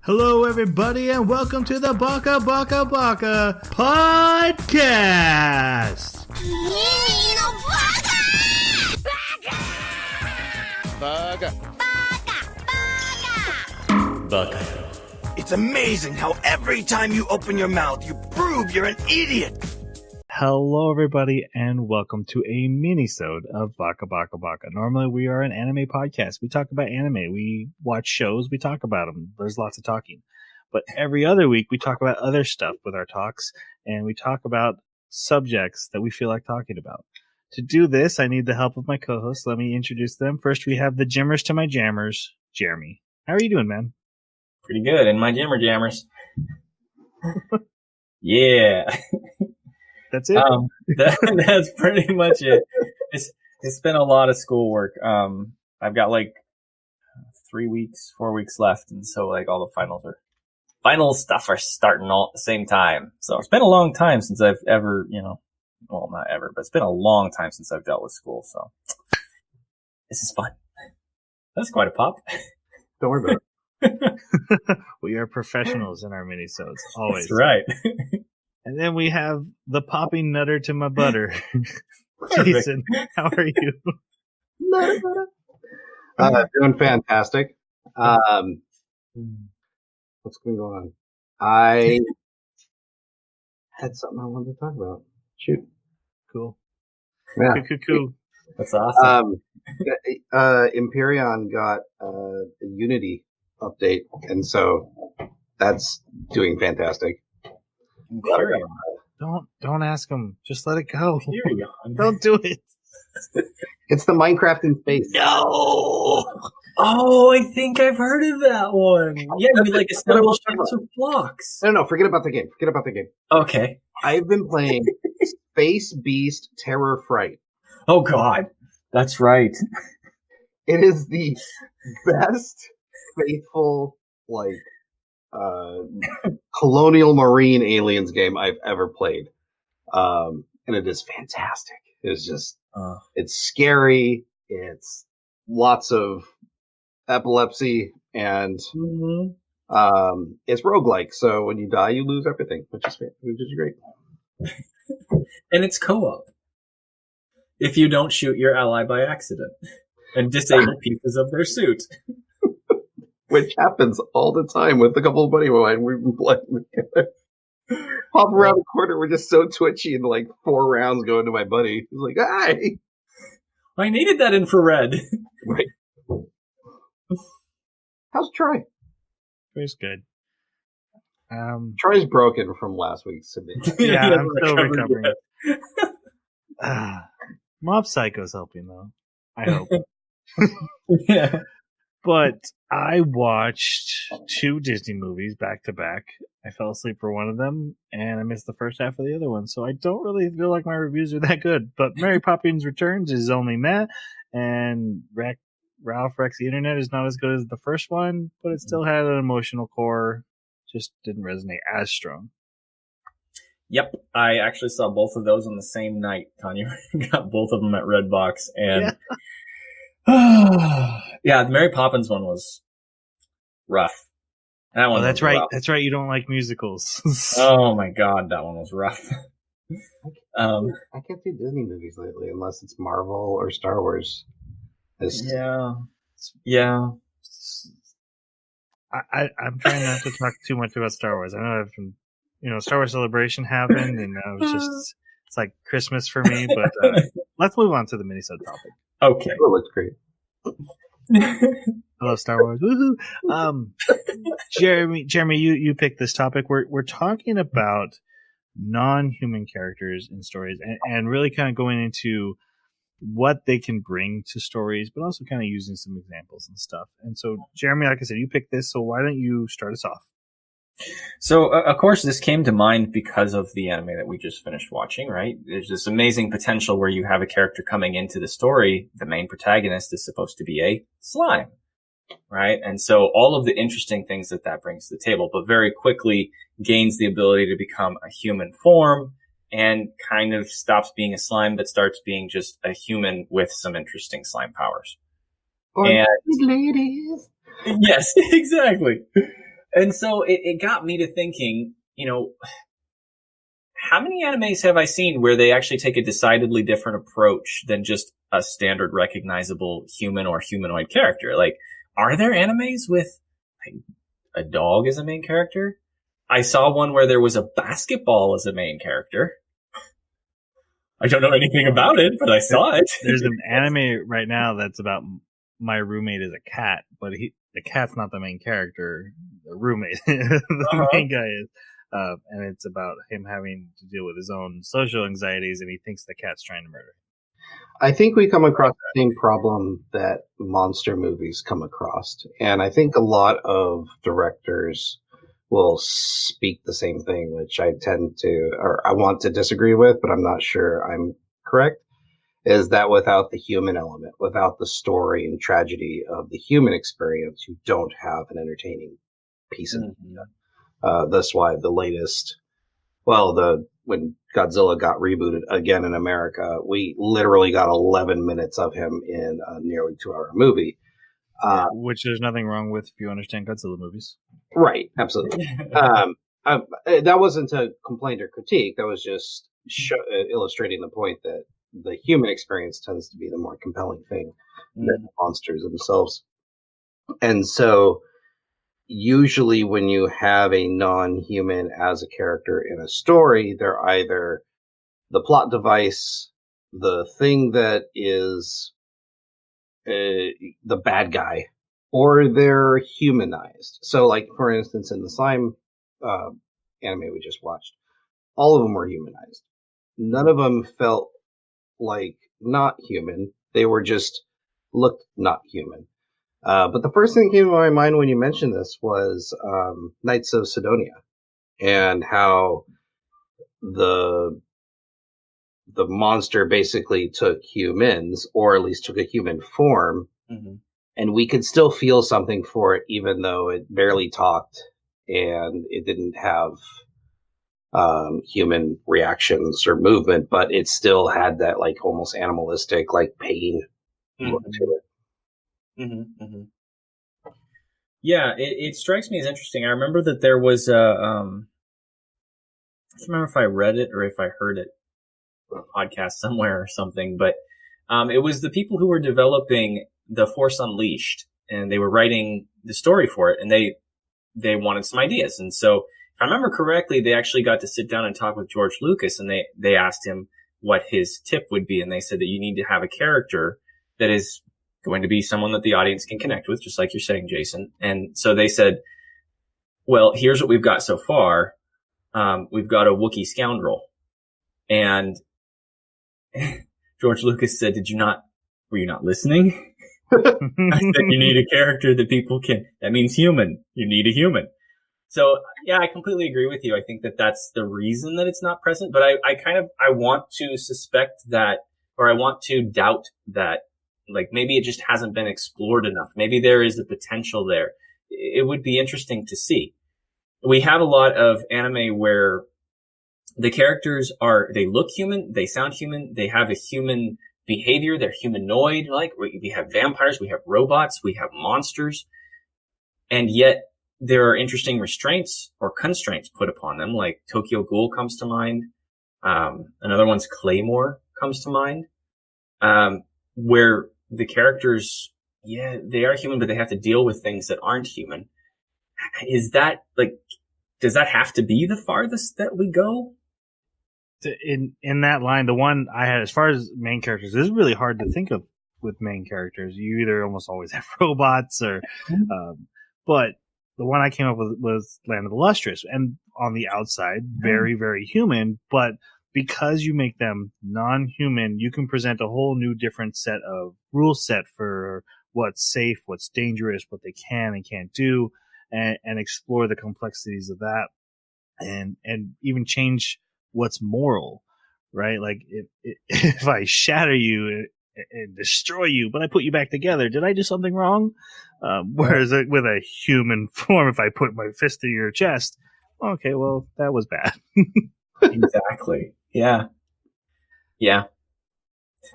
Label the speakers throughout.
Speaker 1: Hello, everybody, and welcome to the Baka Baka Baka podcast.
Speaker 2: Baka!
Speaker 3: Baka.
Speaker 2: It's amazing how every time you open your mouth, you prove you're an idiot.
Speaker 1: Hello, everybody, and welcome to a minisode of Baka Baka Baka. Normally, we are an anime podcast. We talk about anime. We watch shows. We talk about them. There's lots of talking. But every other week, we talk about other stuff with our talks, and we talk about subjects that we feel like talking about. To do this, I need the help of my co-hosts. Let me introduce them. First, we have the Jimmers to my Jammers, Jeremy. How are you doing, man?
Speaker 3: Pretty good. And my jammers. Yeah.
Speaker 1: That's it?
Speaker 3: That's pretty much it. It's been a lot of schoolwork. I've got like 4 weeks left, and so like all the final stuff are starting all at the same time. So it's been a long time since I've ever, well, not ever, but it's been a long time since I've dealt with school. So this is fun. That's quite a pop.
Speaker 1: Don't worry about it. We are professionals in our minisodes, always.
Speaker 3: That's right.
Speaker 1: And then we have the popping nutter to my butter. Jason, how are you?
Speaker 4: Doing fantastic. What's been going on? I had something I wanted to talk about. Shoot.
Speaker 1: Cool.
Speaker 4: Yeah.
Speaker 1: Cool.
Speaker 3: That's awesome.
Speaker 4: Empyreon got a Unity update, and so that's doing fantastic.
Speaker 3: Empyreon.
Speaker 1: Don't ask him. Just let it go.
Speaker 3: Empyreon.
Speaker 1: Don't do it.
Speaker 4: It's the Minecraft in space.
Speaker 3: No! Oh, I think I've heard of that one. Yeah, we like assemble ships with blocks.
Speaker 4: No, forget about the game.
Speaker 3: Okay.
Speaker 4: I've been playing Space Beast Terror Fright.
Speaker 3: Oh, God. That's right.
Speaker 4: It is the best faithful, colonial marine aliens game I've ever played. And it is fantastic. It's just, it's scary. It's lots of epilepsy, and it's roguelike. So when you die, you lose everything, which is great.
Speaker 3: And it's co-op. If you don't shoot your ally by accident and disable pieces of their suit.
Speaker 4: Which happens all the time with a couple of buddies of mine. We've been playing together. Pop around the corner, we're just so twitchy, and 4 rounds go into my buddy. He's like, "Hi!"
Speaker 3: I needed that infrared.
Speaker 4: Right. How's Troy?
Speaker 1: Troy's good.
Speaker 4: Troy's broken from last week's submission.
Speaker 1: Yeah, I'm still recovering. Mob Psycho's helping, though. I hope.
Speaker 3: Yeah.
Speaker 1: But I watched 2 Disney movies back to back. I fell asleep for one of them, and I missed the first half of the other one. So I don't really feel like my reviews are that good. But Mary Poppins Returns is only meh, and Ralph Rex the Internet is not as good as the first one, but it still had an emotional core. Just didn't resonate as strong.
Speaker 3: Yep, I actually saw both of those on the same night, Tanya. Got both of them at Redbox, and yeah, the Mary Poppins one was rough. That one.
Speaker 1: That's right.
Speaker 3: Rough.
Speaker 1: That's right. You don't like musicals.
Speaker 3: Oh my God, that one was rough.
Speaker 4: I can't do Disney movies lately unless it's Marvel or Star Wars.
Speaker 3: Yeah.
Speaker 1: I'm trying not to talk too much about Star Wars. I know I've been, Star Wars Celebration happened, and it's like Christmas for me. But let's move on to the minisode topic.
Speaker 3: Okay.
Speaker 4: It looks great.
Speaker 1: I love Star Wars. Woohoo! Jeremy, you picked this topic. We're talking about non-human characters in stories, and really kind of going into what they can bring to stories, but also kind of using some examples and stuff. And so, Jeremy, like I said, you picked this, so why don't you start us off?
Speaker 3: So, of course, this came to mind because of the anime that we just finished watching, right? There's this amazing potential where you have a character coming into the story. The main protagonist is supposed to be a slime, right? And so all of the interesting things that brings to the table, but very quickly gains the ability to become a human form and kind of stops being a slime, but starts being just a human with some interesting slime powers.
Speaker 4: Or ladies.
Speaker 3: Yes, exactly. And so it got me to thinking, how many animes have I seen where they actually take a decidedly different approach than just a standard recognizable human or humanoid character? Like, are there animes with like, a dog as a main character? I saw one where there was a basketball as a main character. I don't know anything about it, but I saw it.
Speaker 1: There's an anime right now that's about my roommate is a cat, but the cat's not the main character. The roommate, the main guy is. And it's about him having to deal with his own social anxieties, and he thinks the cat's trying to murder him.
Speaker 4: I think we come across the same problem that monster movies come across. And I think a lot of directors will speak the same thing, which I tend to, or I want to disagree with, but I'm not sure I'm correct, is that without the human element, without the story and tragedy of the human experience, you don't have an entertaining piece of media. That's why the latest, when Godzilla got rebooted again in America, we literally got 11 minutes of him in a nearly 2-hour movie.
Speaker 1: Which there's nothing wrong with if you understand Godzilla movies.
Speaker 4: Right, absolutely. That wasn't a complaint or critique. That was just illustrating the point that the human experience tends to be the more compelling thing than the monsters themselves. And so usually when you have a non-human as a character in a story, they're either the plot device, the thing that is the bad guy, or they're humanized. So, like, for instance, in the Slime anime we just watched, all of them were humanized. None of them felt like not human. They were just looked not human. But the first thing that came to my mind when you mentioned this was Knights of Sidonia, and how the monster basically took humans, or at least took a human form, and we could still feel something for it, even though it barely talked and it didn't have human reactions or movement, but it still had that like almost animalistic, like pain look to it.
Speaker 3: Yeah, it strikes me as interesting. I remember that there was a, I don't remember if I read it or if I heard it on a podcast somewhere or something, but it was the people who were developing The Force Unleashed, and they were writing the story for it, and they wanted some ideas. And so, if I remember correctly, they actually got to sit down and talk with George Lucas, and they asked him what his tip would be, and they said that you need to have a character that is going to be someone that the audience can connect with, just like you're saying, Jason. And so they said, well, here's what we've got so far. We've got a Wookiee scoundrel. And George Lucas said, were you not listening? I said, you need a character that people that means human. You need a human. So yeah, I completely agree with you. I think that that's the reason that it's not present, but I want to suspect that, or I want to doubt that, like, maybe it just hasn't been explored enough. Maybe there is the potential there. It would be interesting to see. We have a lot of anime where the characters they look human, they sound human, they have a human behavior, they're humanoid. Like, we have vampires, we have robots, we have monsters, and yet there are interesting restraints or constraints put upon them. Like Tokyo Ghoul comes to mind. Another one's Claymore comes to mind, where the characters, yeah, they are human, but they have to deal with things that aren't human. Is that, like, does that have to be the farthest that we go?
Speaker 1: In that line, the one I had as far as main characters, this is really hard to think of with main characters. You either almost always have robots or, but the one I came up with was Land of the Lustrous, and on the outside, very, very human, but because you make them non-human, you can present a whole new different set of rule set for what's safe, what's dangerous, what they can and can't do, and explore the complexities of that, and even change what's moral, right? Like, if I shatter you and destroy you, but I put you back together, did I do something wrong? Whereas with a human form, if I put my fist to your chest, okay, well, that was bad.
Speaker 3: Exactly. Yeah.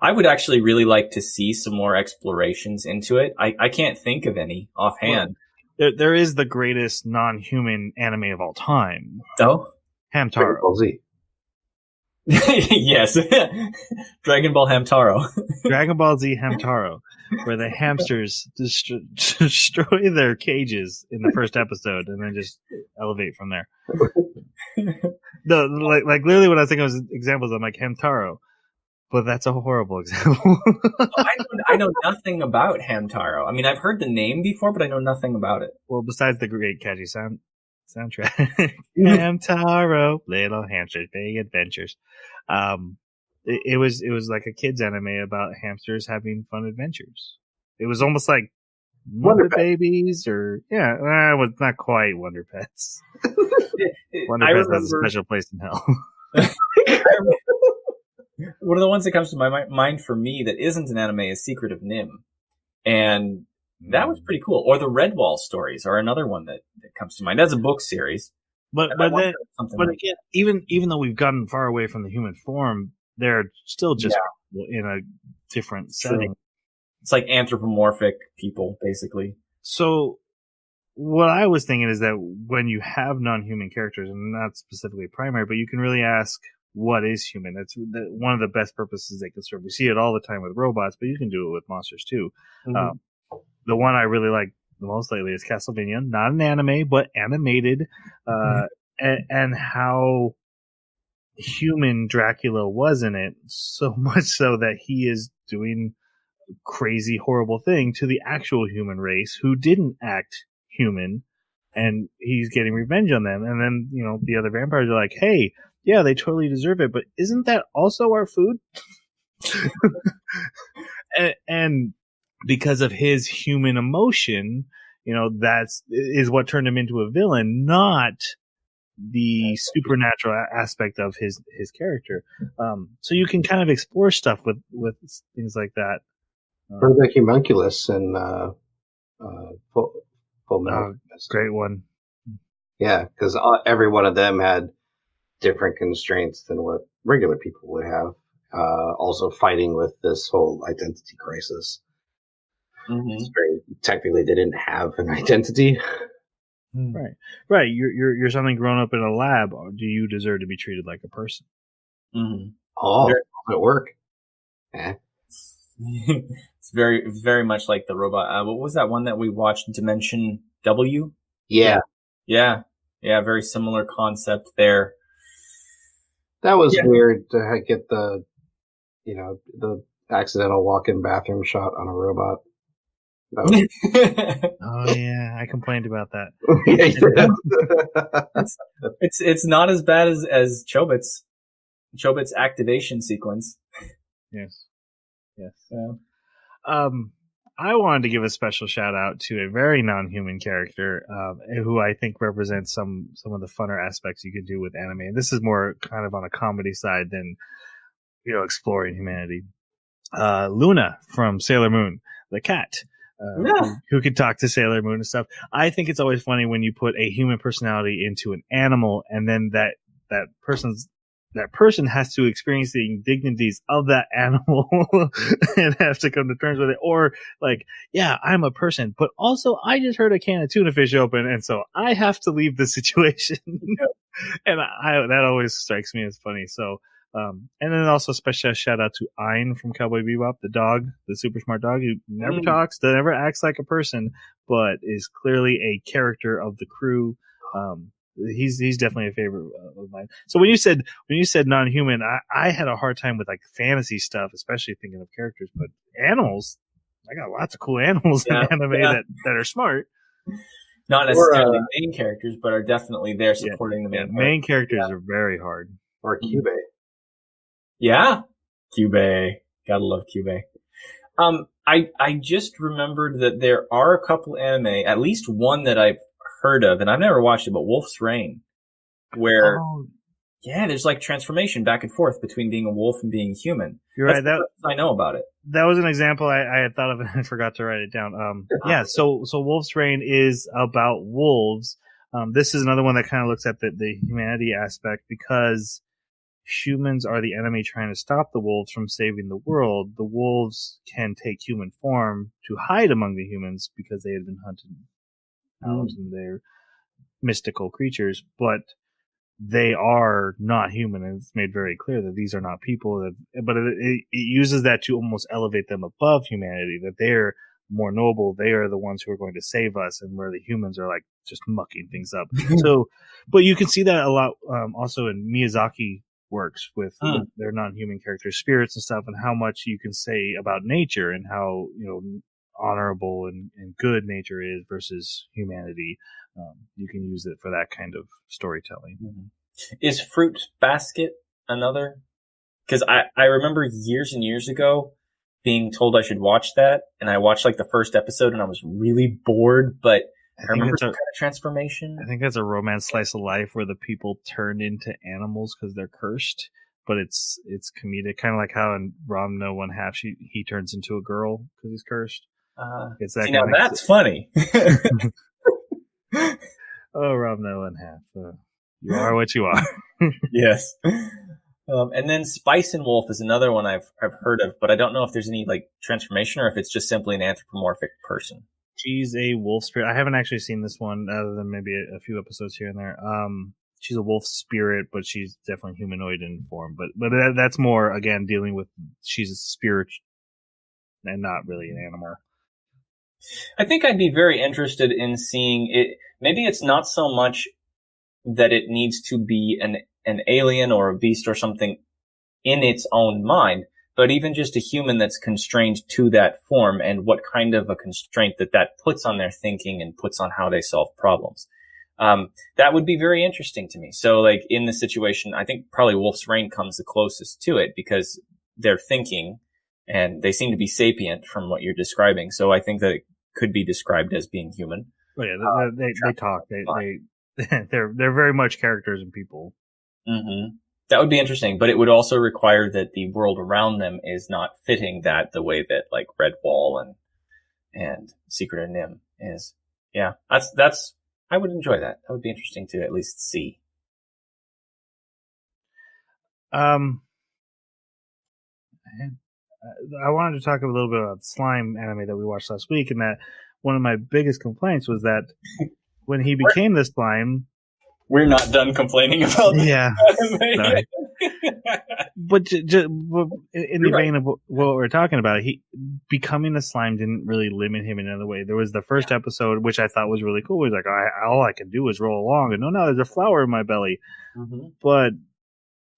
Speaker 3: I would actually really like to see some more explorations into it. I can't think of any offhand.
Speaker 1: There is the greatest non-human anime of all time.
Speaker 3: Oh?
Speaker 4: Dragon
Speaker 1: Hamtaro.
Speaker 4: Ball Z.
Speaker 3: Yes. Dragon Ball Hamtaro.
Speaker 1: Dragon Ball Z Hamtaro, where the hamsters destroy their cages in the first episode and then just elevate from there. No, like literally when I think of examples, I'm like Hamtaro, but that's a horrible example.
Speaker 3: I know nothing about Hamtaro. I mean, I've heard the name before, but I know nothing about it.
Speaker 1: Well, besides the great catchy soundtrack, Hamtaro, little hamsters, big adventures. It was like a kids anime about hamsters having fun adventures. It was almost like Wonder Babies, or it was not quite Wonder Pets. Wonder Pets has a special place in hell.
Speaker 3: One of the ones that comes to my mind for me that isn't an anime is Secret of Nim, and that was pretty cool. Or the Redwall stories are another one that comes to mind. That's a book series.
Speaker 1: But again, even though we've gotten far away from the human form, they're still just in a different setting.
Speaker 3: It's like anthropomorphic people, basically. So
Speaker 1: what I was thinking is that when you have non-human characters, and not specifically primary, but you can really ask, what is human? That's one of the best purposes they can serve. We see it all the time with robots, but you can do it with monsters too. Mm-hmm. The one I really like the most lately is Castlevania, not an anime, but animated, and how human Dracula was in it, so much so that he is doing a crazy, horrible thing to the actual human race who didn't act human, and he's getting revenge on them. And then, the other vampires are like, hey, yeah, they totally deserve it, but isn't that also our food? and because of his human emotion, that's what turned him into a villain, not the supernatural aspect of his character. So you can kind of explore stuff with things like that.
Speaker 4: Or the homunculus and Full Metal.
Speaker 1: Great one.
Speaker 4: Yeah, because every one of them had different constraints than what regular people would have. Also fighting with this whole identity crisis. Mm-hmm. It's technically, they didn't have an identity.
Speaker 1: Right. You're something grown up in a lab. Do you deserve to be treated like a person?
Speaker 4: Mm-hmm. Oh, at work.
Speaker 3: It's very, very much like the robot. What was that one that we watched? Dimension W?
Speaker 4: Yeah.
Speaker 3: Very similar concept there.
Speaker 4: That was weird to get the accidental walk-in bathroom shot on a robot.
Speaker 1: Oh yeah, I complained about that.
Speaker 3: It's not as bad as Chobit's activation sequence.
Speaker 1: Yes. I wanted to give a special shout out to a very non-human character, who I think represents some of the funner aspects you can do with anime. And this is more kind of on a comedy side than exploring humanity. Luna from Sailor Moon, the cat. Who could talk to Sailor Moon and stuff. I think it's always funny when you put a human personality into an animal, and then that person has to experience the indignities of that animal and have to come to terms with it. Or like, yeah, I'm a person, but also I just heard a can of tuna fish open, and so I have to leave the situation. And that always strikes me as funny. So, and then also special shout out to Ein from Cowboy Bebop, the dog, the super smart dog who never talks, never acts like a person, but is clearly a character of the crew. He's definitely a favorite of mine. So when you said non-human, I had a hard time with like fantasy stuff, especially thinking of characters, but animals, I got lots of cool animals in anime that are smart.
Speaker 3: Not necessarily main characters, but are definitely there supporting the main.
Speaker 1: Main characters are very hard.
Speaker 4: Or Cube.
Speaker 3: Yeah, Cube. Gotta love Cube. I just remembered that there are a couple anime, at least one that I've heard of, and I've never watched it, but Wolf's Rain, where there's like transformation back and forth between being a wolf and being human.
Speaker 1: You're right.
Speaker 3: I know about it.
Speaker 1: That was an example I had thought of and I forgot to write it down. So Wolf's Rain is about wolves. This is another one that kind of looks at the humanity aspect, because humans are the enemy trying to stop the wolves from saving the world. The wolves can take human form to hide among the humans because they had been hunted elves, and they're mystical creatures, but they are not human, and it's made very clear that these are not people. But it uses that to almost elevate them above humanity, that they're more noble. They are the ones who are going to save us, and where the humans are like just mucking things up. So, but you can see that a lot also in Miyazaki works with their non-human characters, spirits and stuff, and how much you can say about nature and how honorable and good nature is versus humanity. You can use it for that kind of storytelling.
Speaker 3: Is Fruit Basket another? Because I remember years and years ago being told I should watch that, and I watched like the first episode, and I was really bored, but I remember some kind of transformation.
Speaker 1: I think that's a romance slice of life where the people turn into animals because they're cursed, but it's comedic, kind of like how in Ram No One Half he turns into a girl because he's cursed.
Speaker 3: It's that now that's funny.
Speaker 1: Oh, Ram No One Half. You are what you are.
Speaker 3: Yes. And then Spice and Wolf is another one I've heard of, but I don't know if there's any like transformation or if it's just simply an anthropomorphic person.
Speaker 1: She's a wolf spirit. I haven't actually seen this one other than maybe a few episodes here and there. She's a wolf spirit, but she's definitely humanoid in form. But that's more, again, dealing with she's a spirit and not really an animal.
Speaker 3: I think I'd be very interested in seeing it. Maybe it's not so much that it needs to be an alien or a beast or something in its own mind, but even just a human that's constrained to that form and what kind of a constraint that puts on their thinking and puts on how they solve problems. That would be very interesting to me. So like in the situation, I think probably Wolf's Rain comes the closest to it because they're thinking and they seem to be sapient from what you're describing. So I think that it could be described as being human.
Speaker 1: Oh, yeah, they talk. They're very much characters and people.
Speaker 3: Mm-hmm. That would be interesting, but it would also require that the world around them is not fitting that the way that like Redwall and Secret of Nim is. Yeah, that's. I would enjoy that. That would be interesting to at least see.
Speaker 1: I wanted to talk a little bit about the slime anime that we watched last week, and that one of my biggest complaints was that when he became the slime,
Speaker 3: we're not done complaining about this.
Speaker 1: Yeah. But in the vein of what we're talking about, he becoming a slime didn't really limit him in another way. There was the first episode, which I thought was really cool. He's like, all I can do is roll along. And no, there's a flower in my belly. Mm-hmm. But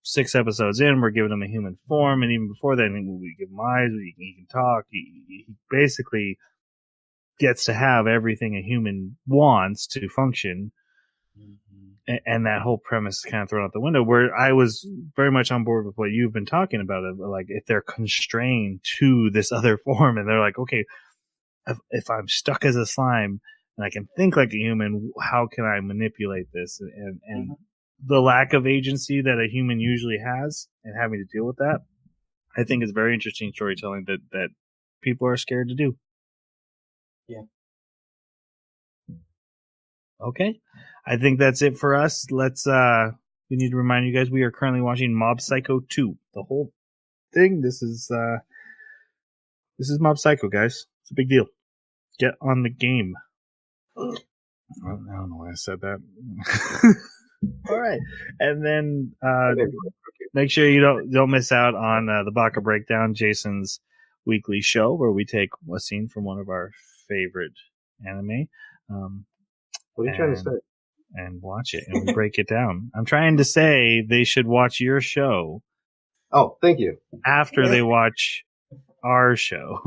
Speaker 1: 6 episodes in, we're giving him a human form. And even before that, we give him eyes, he can talk. He basically gets to have everything a human wants to function. And that whole premise is kind of thrown out the window, where I was very much on board with what you've been talking about. Like, if they're constrained to this other form and they're like, okay, if I'm stuck as a slime and I can think like a human, how can I manipulate this? And the lack of agency that a human usually has and having to deal with that, I think is very interesting storytelling that people are scared to do.
Speaker 3: Yeah.
Speaker 1: Okay. I think that's it for us. Let's we need to remind you guys we are currently watching Mob Psycho 2. The whole thing. This is Mob Psycho, guys. It's a big deal. Get on the game. I don't know why I said that. All right. And then make sure you don't miss out on the Baka Breakdown, Jason's weekly show where we take a scene from one of our favorite anime.
Speaker 4: What are you trying to say?
Speaker 1: And watch it, and we break it down. I'm trying to say they should watch your show.
Speaker 4: Oh, thank you.
Speaker 1: After they watch our show.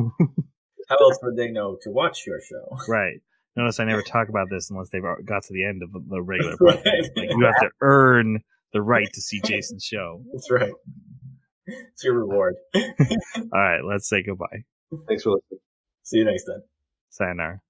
Speaker 3: How else would they know to watch your show?
Speaker 1: Right. Notice I never talk about this unless they've got to the end of the regular podcast. Like, you have to earn the right to see Jason's show.
Speaker 3: That's right. It's your reward.
Speaker 1: All right, let's say goodbye.
Speaker 4: Thanks for listening.
Speaker 3: See you next time.
Speaker 1: Sayonara.